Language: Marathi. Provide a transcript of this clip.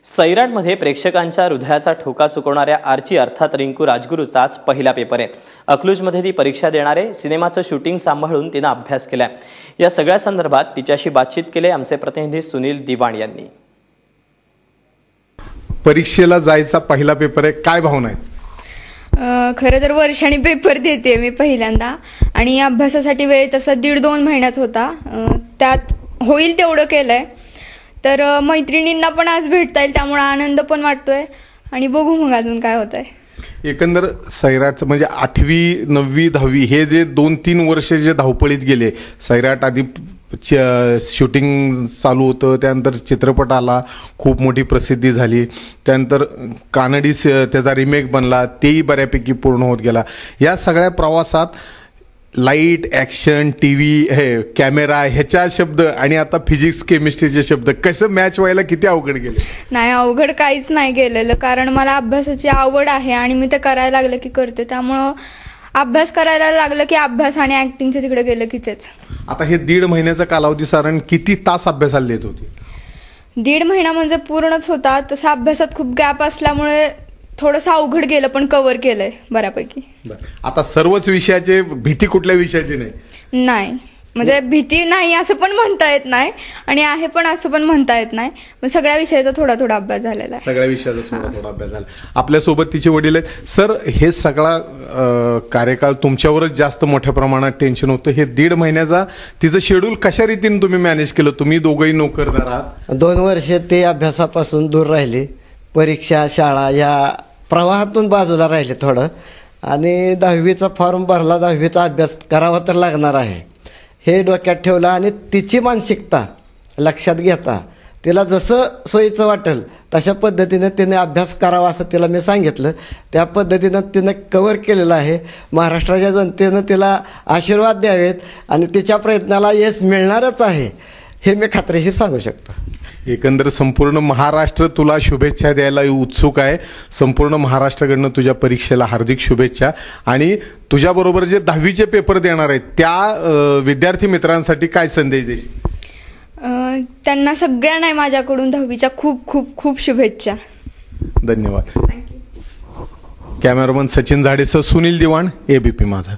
सैराटमध्ये प्रेक्षकांच्या हृदयाचा ठोका चुकवणाऱ्या आर्ची अर्थात रिंकू राजगुरूचाच पहिला पेपर आहे। अकलूजमध्ये ती परीक्षा देणार आहे। सिनेमाचं शूटिंग सांभाळून तिने अभ्यास केलाय। या सगळ्या संदर्भात तिच्याशी बातचीत केली आमचे प्रतिनिधी सुनील दिवाण यांनी। परीक्षेला जायचा पहिला पेपर आहे, काय भावना आहे? खरं तर वर्षांनी पेपर देते मी पहिल्यांदा आणि अभ्यासासाठी वेळ तसा 1.5-2 महिन्याच होता। त्यात होईल तेवढं केलंय। तर मैत्रिणींना पण आज भेटता येईल त्यामुळे आनंद पण वाटतोय आणि बघू मग अजून काय होतंय। एकंदर सैराट म्हणजे 8वी 9वी 10वी हे जे 2-3 वर्ष जे धावपळीत गेले, सैराट आधी शूटिंग चालू होतं, त्यानंतर चित्रपट आला, खूप मोठी प्रसिद्धी झाली, त्यानंतर कानडी त्याचा रिमेक बनला, तेही बऱ्यापैकी पूर्ण होत गेला। या सगळ्या प्रवासात लाईट, ॲक्शन, TV, कॅमेरा ह्याच्या शब्द आणि आता फिजिक्स केमिस्ट्रीचे शब्द कसं मॅच व्हायला किती अवघड गेले? नाही, अवघड काहीच नाही गेलेलं, कारण मला अभ्यासाची आवड आहे आणि मी ते करायला लागलं की करते। त्यामुळं अभ्यास करायला लागलं की अभ्यास आणि ॲक्टिंगचे तिकडे गेलं की तेच। आता हे 1.5 महिन्याचा कालावधी साधारण किती तास अभ्यासाला देत होते? 1.5 महिना म्हणजे पूर्णच होता। तसं अभ्यासात खूप गॅप असल्यामुळे थोडंसं अवघड गेलं, पण कव्हर केलंय बऱ्यापैकी। आता सर्वच विषयाचे भीती कुठल्या विषयाची नाही? नाही, म्हणजे भीती नाही असं पण म्हणता येत नाही आणि आहे पण असं पण म्हणता येत नाही। पण सगळ्या विषयाचा थोडा थोडा अभ्यास झालेला आहे। सगळ्या विषयाचा थोडा थोडा अभ्यास झाला। आपल्यासोबत तिचे वडील आहेत। सर, हे सगळा कार्यकाळ तुमच्यावरच जास्त मोठ्या प्रमाणात टेन्शन होतं। हे 1.5 महिन्याचा तिचं शेड्यूल कशा रीतीने तुम्ही मॅनेज केलं? तुम्ही दोघंही नोकरदार आहात। 2 वर्ष ते अभ्यासापासून दूर राहिले, परीक्षा शाळा या प्रवाहातून बाजूला राहिले थोडं, आणि 10वीचा फॉर्म भरला, 10वीचा अभ्यास करावा तर लागणार आहे हे डोक्यात ठेवलं आणि तिची मानसिकता लक्षात घेता तिला जसं सोयीचं वाटेल तशा पद्धतीने तिने अभ्यास करावा असं तिला मी सांगितलं। त्या पद्धतीनं तिनं कव्हर केलेलं आहे। महाराष्ट्राच्या जनतेनं तिला आशीर्वाद द्यावेत आणि तिच्या प्रयत्नाला यश मिळणारच आहे हे मी खात्रीशीर सांगू शकतो। एकंदर संपूर्ण महाराष्ट्र तुला शुभेच्छा द्यायला उत्सुक आहे। संपूर्ण महाराष्ट्राकडनं तुझ्या परीक्षेला हार्दिक शुभेच्छा। आणि तुझ्याबरोबर जे 10वीचे पेपर देणार आहेत त्या विद्यार्थी मित्रांसाठी काय संदेश देशील? त्यांना सगळ्यांना माझ्याकडून 10वीच्या खूप खूप खूप शुभेच्छा। धन्यवाद। कॅमेरामन सचिन झाडेसह सुनील दिवाण, ABP माझा।